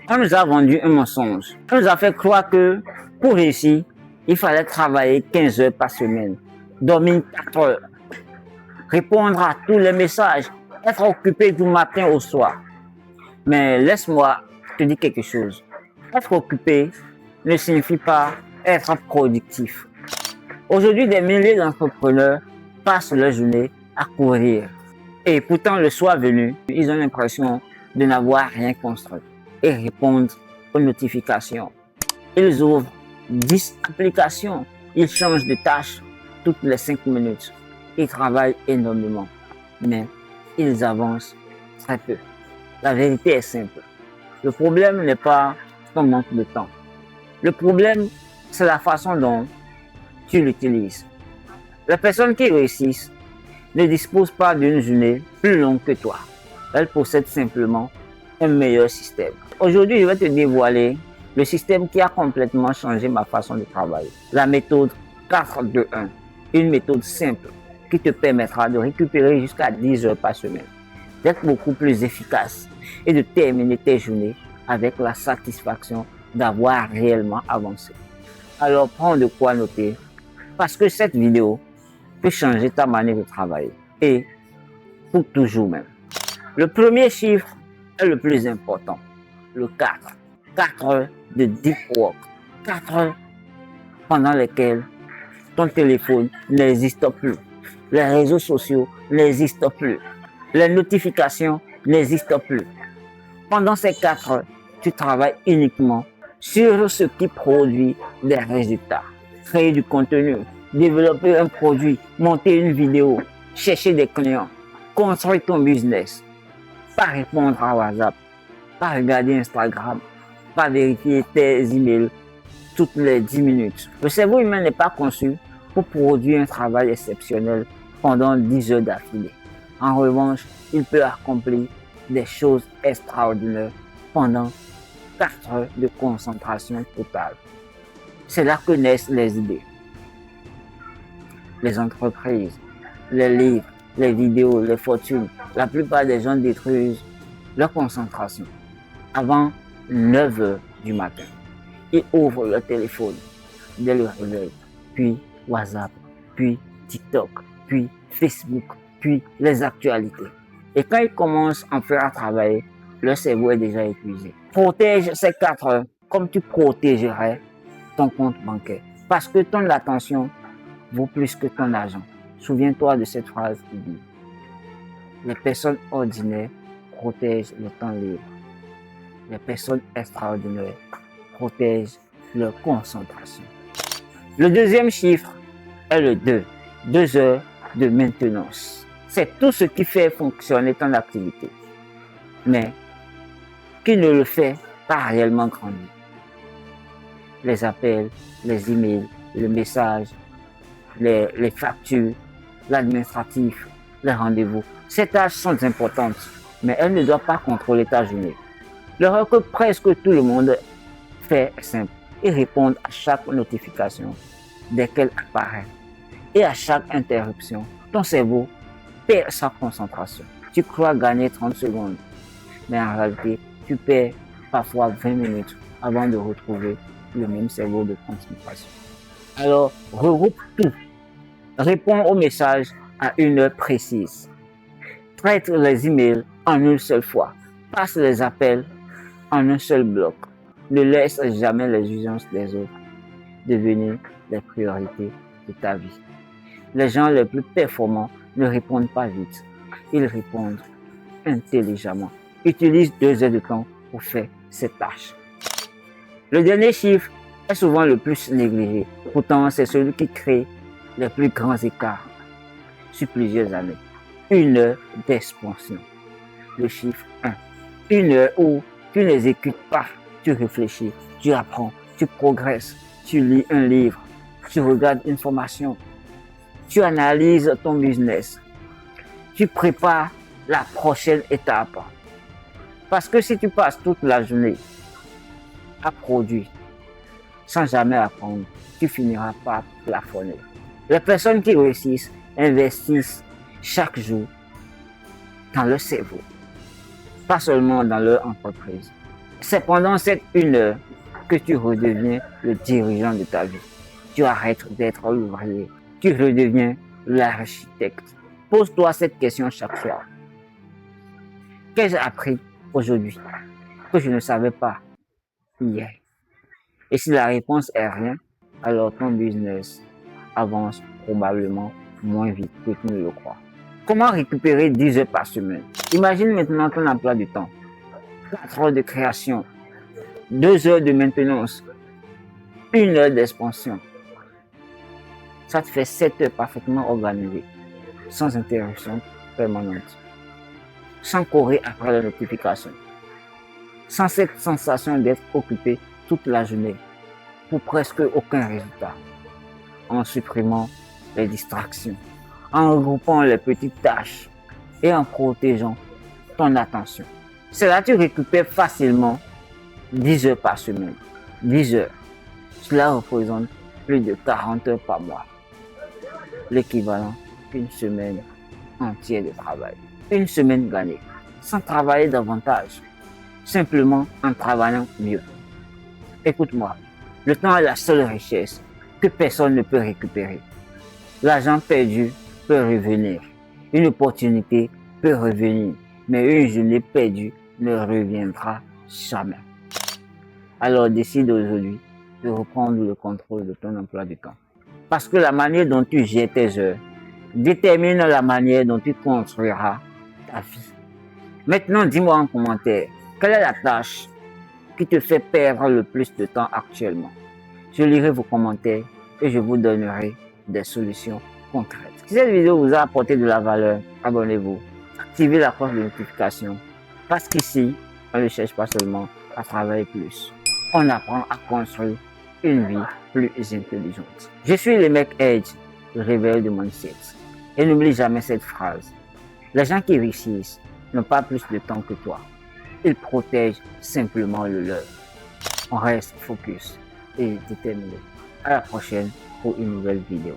On nous a vendu un mensonge. On nous a fait croire que pour réussir, il fallait travailler 15 heures par semaine, dormir 4 heures, répondre à tous les messages, être occupé du matin au soir. Mais laisse-moi te dire quelque chose. Être occupé ne signifie pas être productif. Aujourd'hui, des milliers d'entrepreneurs passent leur journée à courir. Et pourtant, le soir venu, ils ont l'impression de n'avoir rien construit et répondent aux notifications. Ils ouvrent 10 applications. Ils changent de tâche toutes les 5 minutes. Ils travaillent énormément, mais ils avancent très peu. La vérité est simple. Le problème n'est pas ton manque de temps. Le problème, c'est la façon dont tu l'utilises. Les personnes qui réussissent ne disposent pas d'une journée plus longue que toi. Elles possèdent simplement un meilleur système. Aujourd'hui, je vais te dévoiler le système qui a complètement changé ma façon de travailler. La méthode 4-2-1. Une méthode simple qui te permettra de récupérer jusqu'à 10 heures par semaine, d'être beaucoup plus efficace et de terminer tes journées avec la satisfaction d'avoir réellement avancé. Alors prends de quoi noter parce que cette vidéo peut changer ta manière de travailler et pour toujours même. Le premier chiffre est le plus important, le 4. 4 heures de deep work. 4 heures pendant lesquelles ton téléphone n'existe plus. Les réseaux sociaux n'existent plus. Les notifications n'existent plus. Pendant ces 4 heures, tu travailles uniquement sur ce qui produit des résultats. Créer du contenu, développer un produit, monter une vidéo, chercher des clients, construire ton business. Pas répondre à WhatsApp, pas regarder Instagram, pas vérifier tes emails toutes les 10 minutes. Le cerveau humain n'est pas conçu pour produire un travail exceptionnel pendant 10 heures d'affilée. En revanche, il peut accomplir des choses extraordinaires pendant 4 heures de concentration totale. C'est là que naissent les idées, les entreprises, les livres, les vidéos, les fortunes. La plupart des gens détruisent leur concentration avant 9 heures du matin. Ils ouvrent leur téléphone dès le réveil, puis WhatsApp, puis TikTok, puis Facebook, puis les actualités. Et quand ils commencent enfin à travailler, leur cerveau est déjà épuisé. Protège ces 4 heures comme tu protégerais ton compte bancaire. Parce que ton attention vaut plus que ton argent. Souviens-toi de cette phrase qui dit: les personnes ordinaires protègent le temps libre. Les personnes extraordinaires protègent leur concentration. Le deuxième chiffre est le 2. 2 heures de maintenance. C'est tout ce qui fait fonctionner ton activité, mais qui ne le fait pas réellement grandir. Les appels, les emails, les messages, les factures, l'administratif, les rendez-vous. Ces tâches sont importantes, mais elles ne doivent pas contrôler ta journée. L'erreur que presque tout le monde fait est simple. Ils répondent à chaque notification dès qu'elle apparaît. Et à chaque interruption, ton cerveau perd sa concentration. Tu crois gagner 30 secondes, mais en réalité, tu perds parfois 20 minutes avant de retrouver le même cerveau de concentration. Alors, regroupe tout. Réponds aux messages à une heure précise. Traite les emails en une seule fois. Passe les appels en un seul bloc. Ne laisse jamais les urgences des autres devenir les priorités de ta vie. Les gens les plus performants ne répondent pas vite. Ils répondent intelligemment. Utilise 2 heures de temps pour faire ces tâches. Le dernier chiffre est souvent le plus négligé. Pourtant, c'est celui qui crée les plus grands écarts sur plusieurs années. 1 heure d'expansion. Le chiffre 1. 1 heure où tu n'exécutes pas, tu réfléchis, tu apprends, tu progresses, tu lis un livre, tu regardes une formation, tu analyses ton business, tu prépares la prochaine étape. Parce que si tu passes toute la journée à produire sans jamais apprendre, tu finiras par plafonner. Les personnes qui réussissent investissent chaque jour dans leur cerveau, pas seulement dans leur entreprise. C'est pendant cette 1 heure que tu redeviens le dirigeant de ta vie. Tu arrêtes d'être l'ouvrier. Tu redeviens l'architecte. Pose-toi cette question chaque soir. Qu'ai-je appris aujourd'hui que je ne savais pas hier? Et si la réponse est rien, alors ton business avance probablement moins vite que tu ne le crois. Comment récupérer 10 heures par semaine? Imagine maintenant ton emploi du temps. 4 heures de création, 2 heures de maintenance, 1 heure d'expansion. Ça te fait 7 heures parfaitement organisées, sans interruption permanente, sans courir après la notification, sans cette sensation d'être occupé toute la journée pour presque aucun résultat, en supprimant les distractions, en regroupant les petites tâches et en protégeant ton attention. C'est là que tu récupères facilement 10 heures par semaine. 10 heures. Cela représente plus de 40 heures par mois. L'équivalent d'une semaine entière de travail. Une semaine gagnée, sans travailler davantage, simplement en travaillant mieux. Écoute-moi, le temps est la seule richesse que personne ne peut récupérer. L'argent perdu peut revenir, une opportunité peut revenir, mais une journée perdue ne reviendra jamais. Alors décide aujourd'hui de reprendre le contrôle de ton emploi du temps. Parce que la manière dont tu gères tes heures détermine la manière dont tu construiras ta vie. Maintenant, dis-moi en commentaire, quelle est la tâche qui te fait perdre le plus de temps actuellement? Je lirai vos commentaires et je vous donnerai des solutions concrètes. Si cette vidéo vous a apporté de la valeur, abonnez-vous, activez la cloche de notification, parce qu'ici, on ne cherche pas seulement à travailler plus, on apprend à construire une vie plus intelligente. Je suis le mec Edge, le réveil de mindset. Et n'oublie jamais cette phrase. Les gens qui réussissent n'ont pas plus de temps que toi. Ils protègent simplement le leur. On reste focus et déterminé. À la prochaine pour une nouvelle vidéo.